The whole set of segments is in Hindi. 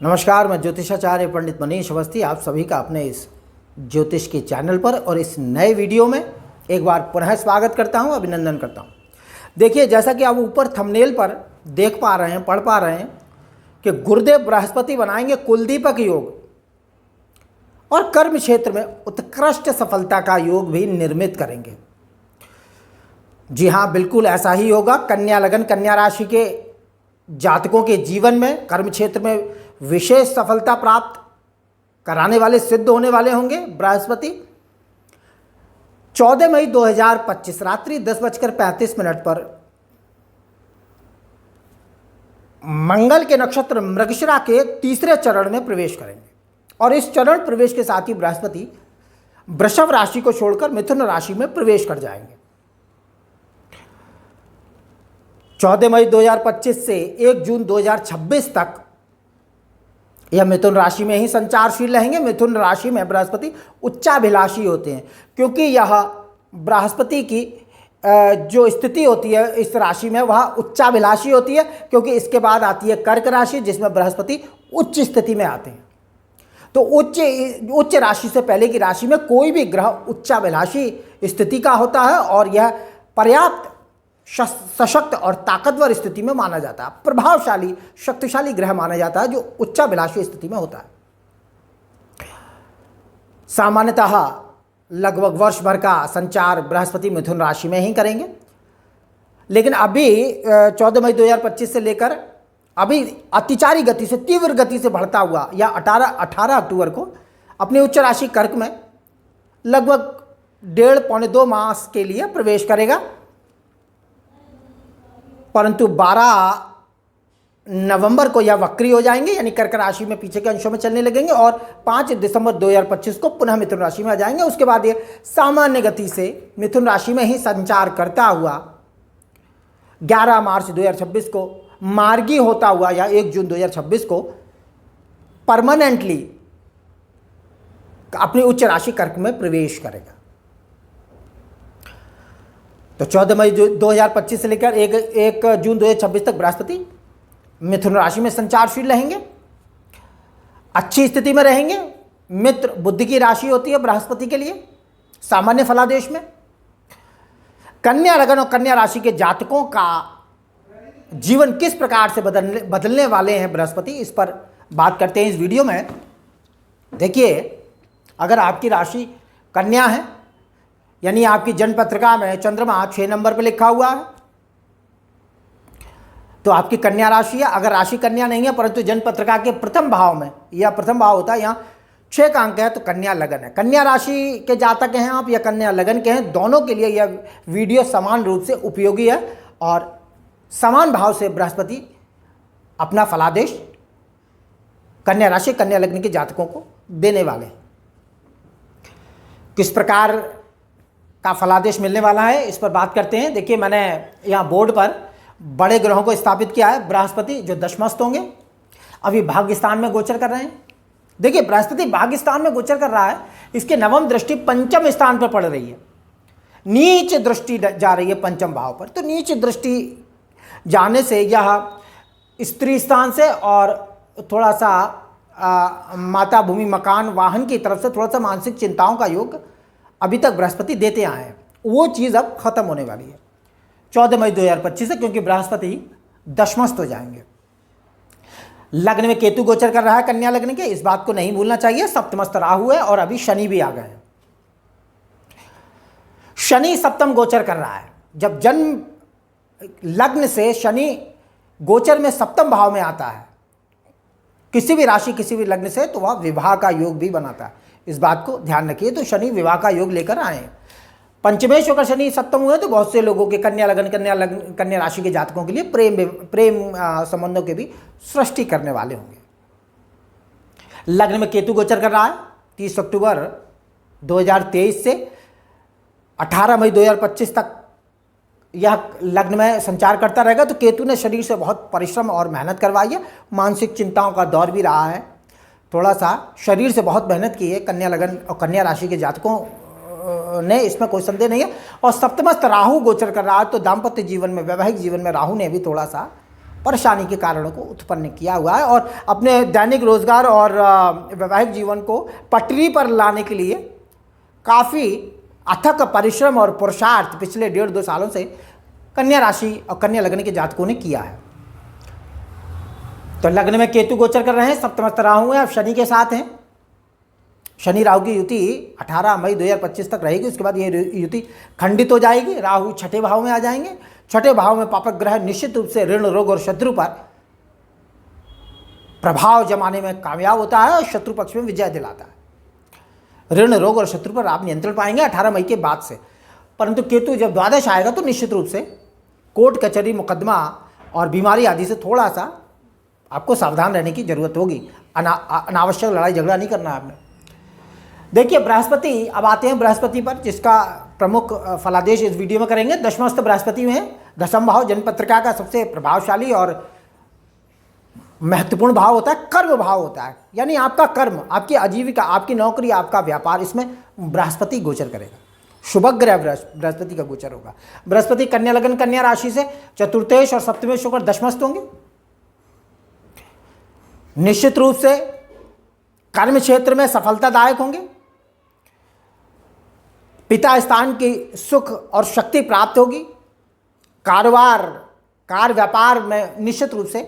नमस्कार, मैं ज्योतिषाचार्य पंडित मनीष अवस्थी आप सभी का अपने इस ज्योतिष के चैनल पर और इस नए वीडियो में एक बार पुनः स्वागत करता हूं, अभिनंदन करता हूं। देखिए, जैसा कि आप ऊपर थंबनेल पर देख पा रहे हैं, पढ़ पा रहे हैं कि गुरुदेव बृहस्पति बनाएंगे कुलदीपक योग और कर्म क्षेत्र में उत्कृष्ट सफलता का योग भी निर्मित करेंगे। जी हाँ, बिल्कुल ऐसा ही होगा। कन्या लगन, कन्या राशि के जातकों के जीवन में कर्म क्षेत्र में विशेष सफलता प्राप्त कराने वाले सिद्ध होने वाले होंगे बृहस्पति। 14 मई 2025 रात्रि 10:35 पर मंगल के नक्षत्र मृगशिरा के तीसरे चरण में प्रवेश करेंगे और इस चरण प्रवेश के साथ ही बृहस्पति वृषभ राशि को छोड़कर मिथुन राशि में प्रवेश कर जाएंगे। 14 मई 2025 से 1 जून 2026 तक यह मिथुन राशि में ही संचारशील रहेंगे। मिथुन राशि में बृहस्पति उच्चाभिलाषी होते हैं, क्योंकि यह बृहस्पति की जो स्थिति होती है इस राशि में वह उच्चाभिलाषी होती है, क्योंकि इसके बाद आती है कर्क राशि जिसमें बृहस्पति उच्च स्थिति में आते हैं। तो उच्च राशि से पहले की राशि में कोई भी ग्रह उच्चाभिलाषी स्थिति का होता है और यह पर्याप्त सशक्त और ताकतवर स्थिति में माना जाता है। प्रभावशाली शक्तिशाली ग्रह माना जाता है जो उच्चाभिलाषी स्थिति में होता है। सामान्यतः लगभग वर्ष भर का संचार बृहस्पति मिथुन राशि में ही करेंगे, लेकिन अभी 14 मई 2025 से लेकर अभी अतिचारी गति से, तीव्र गति से बढ़ता हुआ या 18 अक्टूबर को अपनी उच्च राशि कर्क में लगभग 1.5-2 मास के लिए प्रवेश करेगा, परंतु 12 नवंबर को यह वक्री हो जाएंगे, यानी कर्क राशि में पीछे के अंशों में चलने लगेंगे और 5 दिसंबर 2025 को पुनः मिथुन राशि में आ जाएंगे। उसके बाद ये सामान्य गति से मिथुन राशि में ही संचार करता हुआ 11 मार्च 2026 को मार्गी होता हुआ या 1 जून 2026 को परमानेंटली अपनी उच्च राशि कर्क में प्रवेश करेगा। तो 14 मई 2025 से लेकर 1 जून 2026 तक बृहस्पति मिथुन राशि में संचारशील रहेंगे, अच्छी स्थिति में रहेंगे। मित्र बुद्धि की राशि होती है बृहस्पति के लिए सामान्य फलादेश में। कन्या लगन और कन्या राशि के जातकों का जीवन किस प्रकार से बदलने वाले हैं बृहस्पति, इस पर बात करते हैं इस वीडियो में। देखिए, अगर आपकी राशि कन्या है, यानी आपकी जन्म पत्रिका में चंद्रमा 6 नंबर पर लिखा हुआ है, तो आपकी कन्या राशि है। अगर राशि कन्या नहीं है परंतु जन्म पत्रिका के प्रथम भाव में, या प्रथम भाव होता है यहाँ 6 का अंक है, तो कन्या लगन है। कन्या राशि के जातक हैं आप या कन्या लगन के हैं, दोनों के लिए यह वीडियो समान रूप से उपयोगी है और समान भाव से बृहस्पति अपना फलादेश कन्या राशि कन्या लग्न के जातकों को देने वाले हैं। किस प्रकार का फलादेश मिलने वाला है इस पर बात करते हैं। देखिए, मैंने यहाँ बोर्ड पर बड़े ग्रहों को स्थापित किया है। बृहस्पति जो दशमस्थ होंगे, अभी भाग्यस्थान में गोचर कर रहे हैं। देखिए, बृहस्पति भाग्यस्थान में गोचर कर रहा है, इसके नवम दृष्टि पंचम स्थान पर पड़ रही है, नीच दृष्टि जा रही है पंचम भाव पर। तो नीच दृष्टि जाने से यह स्त्री स्थान से और थोड़ा सा माता, भूमि, मकान, वाहन की तरफ से थोड़ा सा मानसिक चिंताओं का योग अभी तक बृहस्पति देते आए हैं, वो चीज़ अब खत्म होने वाली है 14 मई 2025 से, क्योंकि बृहस्पति दशमस्थ हो जाएंगे। लग्न में केतु गोचर कर रहा है कन्या लग्न के, इस बात को नहीं भूलना चाहिए। सप्तमस्थ राहु है और अभी शनि भी आ गए हैं। शनि सप्तम गोचर कर रहा है। जब जन्म लग्न से शनि गोचर में सप्तम भाव में आता है किसी भी राशि किसी भी लग्न से, तो वह विवाह का योग भी बनाता है, इस बात को ध्यान रखिए। तो शनि विवाह का योग लेकर आए हैं। पंचमेश होकर शनि सप्तम हुए तो बहुत से लोगों के कन्या लगन कन्या राशि के जातकों के लिए प्रेम संबंधों के भी सृष्टि करने वाले होंगे। लग्न में केतु गोचर कर रहा है 30 अक्टूबर 2023 से 18 मई 2025 तक यह लग्न में संचार करता रहेगा। तो केतु ने शरीर से बहुत परिश्रम और मेहनत करवाई है, मानसिक चिंताओं का दौर भी रहा है, थोड़ा सा शरीर से बहुत मेहनत की है कन्या लगन और कन्या राशि के जातकों ने, इसमें कोई संदेह नहीं है। और सप्तमस्थ राहु गोचर कर रहा है, तो दाम्पत्य जीवन में, वैवाहिक जीवन में राहु ने भी थोड़ा सा परेशानी के कारणों को उत्पन्न किया हुआ है और अपने दैनिक रोजगार और वैवाहिक जीवन को पटरी पर लाने के लिए काफ़ी अथक परिश्रम और पुरुषार्थ पिछले 1.5-2 सालों से कन्या राशि और कन्या लग्न के जातकों ने किया है। तो लग्न में केतु गोचर कर रहे हैं, सप्तमस्थ राहु है, अब शनि के साथ हैं। शनि राहु की युति 18 मई 2025 तक रहेगी, उसके बाद ये युति खंडित हो जाएगी। राहु छठे भाव में आ जाएंगे। छठे भाव में पापक ग्रह निश्चित रूप से ऋण, रोग और शत्रु पर प्रभाव जमाने में कामयाब होता है और शत्रु पक्ष में विजय दिलाता है। ऋण, रोग और शत्रु पर आप नियंत्रण पाएंगे 18 मई के बाद से। परंतु केतु जब द्वादश आएगा तो निश्चित रूप से कोर्ट कचहरी, मुकदमा और बीमारी आदि से थोड़ा सा आपको सावधान रहने की जरूरत होगी। अनावश्यक लड़ाई झगड़ा नहीं करना है आपने। देखिए बृहस्पति, अब आते हैं बृहस्पति पर, जिसका प्रमुख फलादेश इस वीडियो में करेंगे। दशमस्थ बृहस्पति में दशम भाव जन्मपत्रिका का सबसे प्रभावशाली और महत्वपूर्ण भाव होता है, कर्म भाव होता है। यानी आपका कर्म, आपकी आजीविका, आपकी नौकरी, आपका व्यापार, इसमें बृहस्पति गोचर करेगा। शुभ ग्रह बृहस्पति का गोचर होगा। बृहस्पति कन्या लग्न, कन्या राशि से चतुर्थेश और सप्तमेश होकर दशमस्थ होंगे। निश्चित रूप से कर्म क्षेत्र में सफलतादायक होंगे। पिता स्थान की सुख और शक्ति प्राप्त होगी। कारोबार, कार्य व्यापार में निश्चित रूप से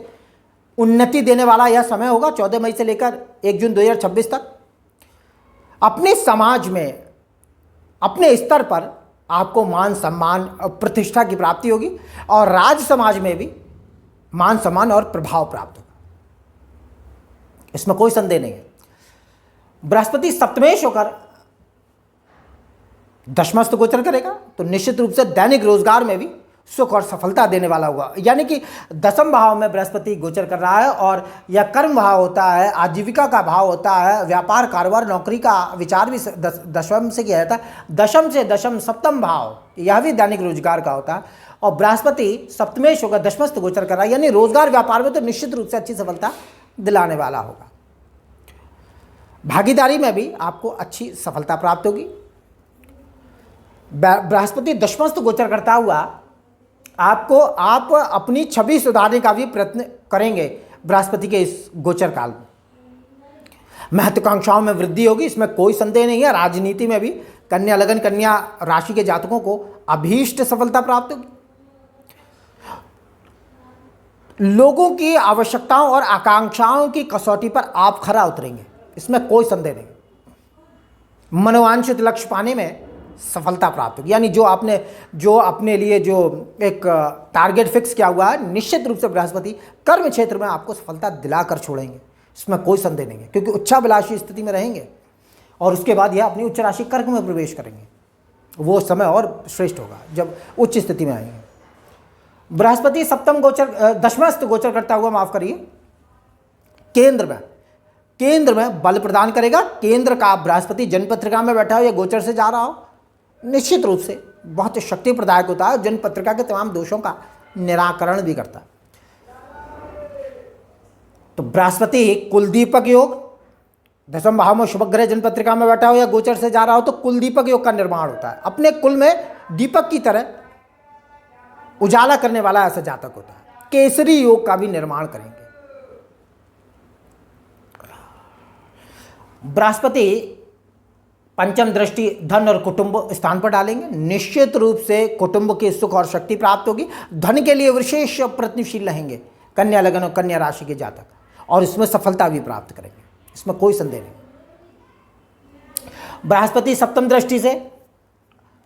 उन्नति देने वाला यह समय होगा 14 मई से लेकर 1 जून 2026 तक। अपने समाज में, अपने स्तर पर आपको मान सम्मान और प्रतिष्ठा की प्राप्ति होगी और राज समाज में भी मान सम्मान और प्रभाव प्राप्त होगा, इसमें कोई संदेह नहीं है। बृहस्पति सप्तमेश होकर दशमस्थ गोचर करेगा तो निश्चित रूप से दैनिक रोजगार में भी सुख और सफलता देने वाला होगा। यानी कि दशम भाव में बृहस्पति गोचर कर रहा है और यह कर्म भाव होता है, आजीविका का भाव होता है, व्यापार, कारोबार, नौकरी का विचार भी दशम से किया जाता है। दशम से दशम सप्तम भाव, यह भी दैनिक रोजगार का होता है और बृहस्पति सप्तमेश होकर दशमस्थ गोचर कर रहा है, यानी रोजगार व्यापार में तो निश्चित रूप से अच्छी सफलता दिलाने वाला होगा। भागीदारी में भी आपको अच्छी सफलता प्राप्त होगी। बृहस्पति दशमस्थ गोचर करता हुआ आप अपनी छवि सुधारने का भी प्रयत्न करेंगे। बृहस्पति के इस गोचर काल में महत्वाकांक्षाओं में वृद्धि होगी, इसमें कोई संदेह नहीं है। राजनीति में भी कन्या लगन, कन्या राशि के जातकों को अभीष्ट सफलता प्राप्त होगी। लोगों की आवश्यकताओं और आकांक्षाओं की कसौटी पर आप खरा उतरेंगे, इसमें कोई संदेह नहीं। मनोवांछित लक्ष्य पाने में सफलता प्राप्त होगी। यानी जो अपने लिए जो एक टारगेट फिक्स किया हुआ है, निश्चित रूप से बृहस्पति कर्म क्षेत्र में आपको सफलता दिलाकर छोड़ेंगे, इसमें कोई संदेह नहीं है, क्योंकि उच्चाभिलाषी स्थिति में रहेंगे और उसके बाद यह अपनी उच्च राशि कर्क में प्रवेश करेंगे। वो समय और श्रेष्ठ होगा जब उच्च स्थिति में आएंगे। बृहस्पति सप्तम गोचर, दशमस्थ गोचर करता हुआ, माफ करिए, केंद्र में बल प्रदान करेगा। केंद्र का बृहस्पति जन्मपत्रिका में बैठा हो या गोचर से जा रहा हो, निश्चित रूप से बहुत शक्ति प्रदायक होता है। जन्मपत्रिका के तमाम दोषों का निराकरण भी करता है। तो बृहस्पति कुलदीपक योग, दशम भाव में शुभ ग्रह जन्मपत्रिका में बैठा हो या गोचर से जा रहा हो तो कुलदीपक योग का निर्माण होता है। अपने कुल में दीपक की तरह उजाला करने वाला ऐसा जातक होता है। केसरी योग का भी निर्माण करेंगे। बृहस्पति पंचम दृष्टि धन और कुटुंब स्थान पर डालेंगे। निश्चित रूप से कुटुंब की सुख और शक्ति प्राप्त होगी। धन के लिए विशेष प्रयत्नशील रहेंगे कन्या लगन और कन्या राशि के जातक, और इसमें सफलता भी प्राप्त करेंगे, इसमें कोई संदेह नहीं। बृहस्पति सप्तम दृष्टि से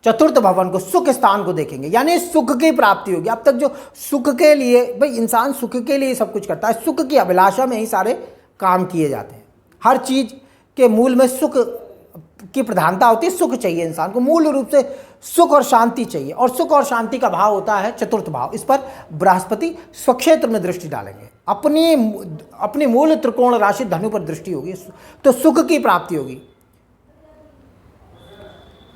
चतुर्थ भवन को, सुख स्थान को देखेंगे, यानी सुख की प्राप्ति होगी। अब तक जो सुख के लिए, भाई इंसान सुख के लिए सब कुछ करता है, सुख की अभिलाषा में ही सारे काम किए जाते हैं। हर चीज के मूल में सुख की प्रधानता होती है। सुख चाहिए इंसान को, मूल रूप से सुख और शांति चाहिए, और सुख और शांति का भाव होता है चतुर्थ भाव। इस पर बृहस्पति स्वक्षेत्र में दृष्टि डालेंगे। अपनी मूल त्रिकोण राशि धनु पर दृष्टि होगी तो सुख की प्राप्ति होगी।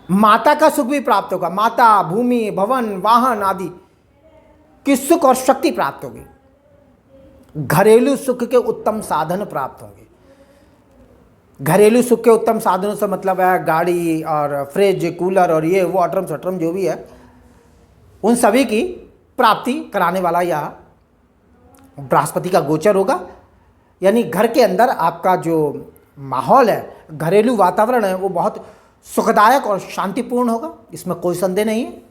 माता का सुख भी प्राप्त होगा। माता, भूमि, भवन, वाहन आदि की सुख और शक्ति प्राप्त होगी। घरेलू सुख के उत्तम साधन प्राप्त होंगे। घरेलू सुख के उत्तम साधनों से मतलब है गाड़ी और फ्रिज, कूलर और ये वो अटरम सटरम जो भी है, उन सभी की प्राप्ति कराने वाला यह बृहस्पति का गोचर होगा, यानी घर के अंदर आपका जो माहौल है, घरेलू वातावरण है, वो बहुत सुखदायक और शांतिपूर्ण होगा, इसमें कोई संदेह नहीं है।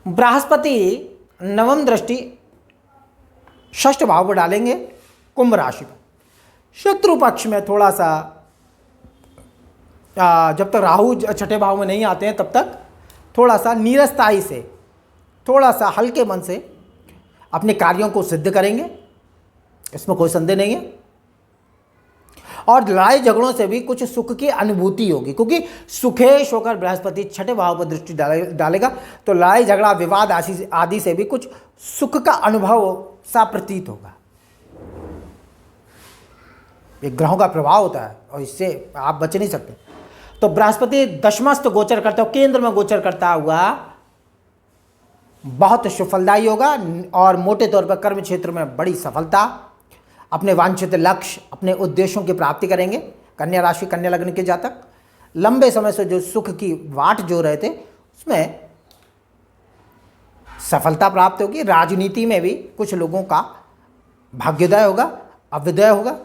बृहस्पति नवम दृष्टि षष्ठ भाव पर डालेंगे कुंभ राशि में। शत्रु पक्ष में थोड़ा सा जब तक राहु छठे भाव में नहीं आते हैं तब तक थोड़ा सा नीरसताई से, थोड़ा सा हल्के मन से अपने कार्यों को सिद्ध करेंगे, इसमें कोई संदेह नहीं है। और लड़ाई झगड़ों से भी कुछ सुख की अनुभूति होगी, क्योंकि सुखेश होकर बृहस्पति छठे भाव पर दृष्टि डालेगा, तो लड़ाई झगड़ा विवाद आदि से भी कुछ सुख का अनुभव सा प्रतीत होगा। एक ग्रहों का प्रभाव होता है और इससे आप बच नहीं सकते। तो बृहस्पति दशमस्थ गोचर करता हो, केंद्र में गोचर करता हुआ बहुत सुफलदायी होगा और मोटे तौर पर कर्म क्षेत्र में बड़ी सफलता, अपने वांछित लक्ष्य, अपने उद्देश्यों की प्राप्ति करेंगे। कन्या राशि, कन्या लग्न के जातक लंबे समय से जो सुख की वाट जो रहे थे उसमें सफलता प्राप्त होगी। राजनीति में भी कुछ लोगों का भाग्योदय होगा, अभ्युदय होगा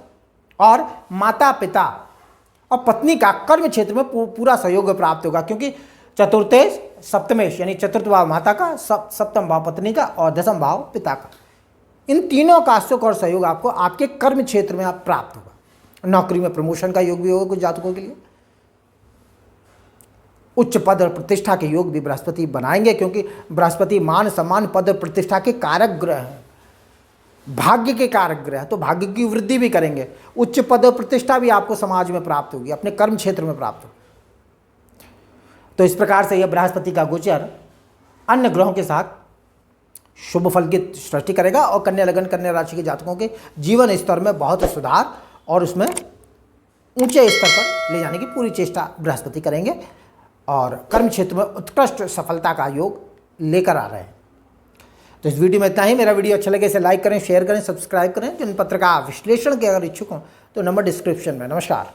और माता पिता और पत्नी का कर्म क्षेत्र में पूरा सहयोग प्राप्त होगा, क्योंकि चतुर्थेश सप्तमेश यानी चतुर्थ भाव माता का, सप्तम भाव पत्नी का और दसम भाव पिता का, इन तीनों का सुख और सहयोग आपको आपके कर्म क्षेत्र में आप प्राप्त होगा। नौकरी में प्रमोशन का योग भी होगा कुछ जातकों के लिए। उच्च पद और प्रतिष्ठा के योग भी बृहस्पति बनाएंगे, क्योंकि बृहस्पति मान सम्मान पद और प्रतिष्ठा के कारक ग्रह हैं, भाग्य के कारक ग्रह, तो भाग्य की वृद्धि भी करेंगे। उच्च पद और प्रतिष्ठा भी आपको समाज में प्राप्त होगी, अपने कर्म क्षेत्र में प्राप्त होगी। तो इस प्रकार से यह बृहस्पति का गोचर अन्य ग्रहों के साथ शुभ फल की सृष्टि करेगा और कन्या लग्न, कन्या राशि के जातकों के जीवन स्तर में बहुत सुधार और उसमें ऊंचे स्तर पर ले जाने की पूरी चेष्टा बृहस्पति करेंगे और कर्म क्षेत्र में उत्कृष्ट सफलता का योग लेकर आ रहे हैं। तो इस वीडियो में इतना ही। मेरा वीडियो अच्छा लगे इसे लाइक करें, शेयर करें, सब्सक्राइब करें। जिन पत्र का विश्लेषण के अगर इच्छुक हों तो नंबर डिस्क्रिप्शन में। नमस्कार।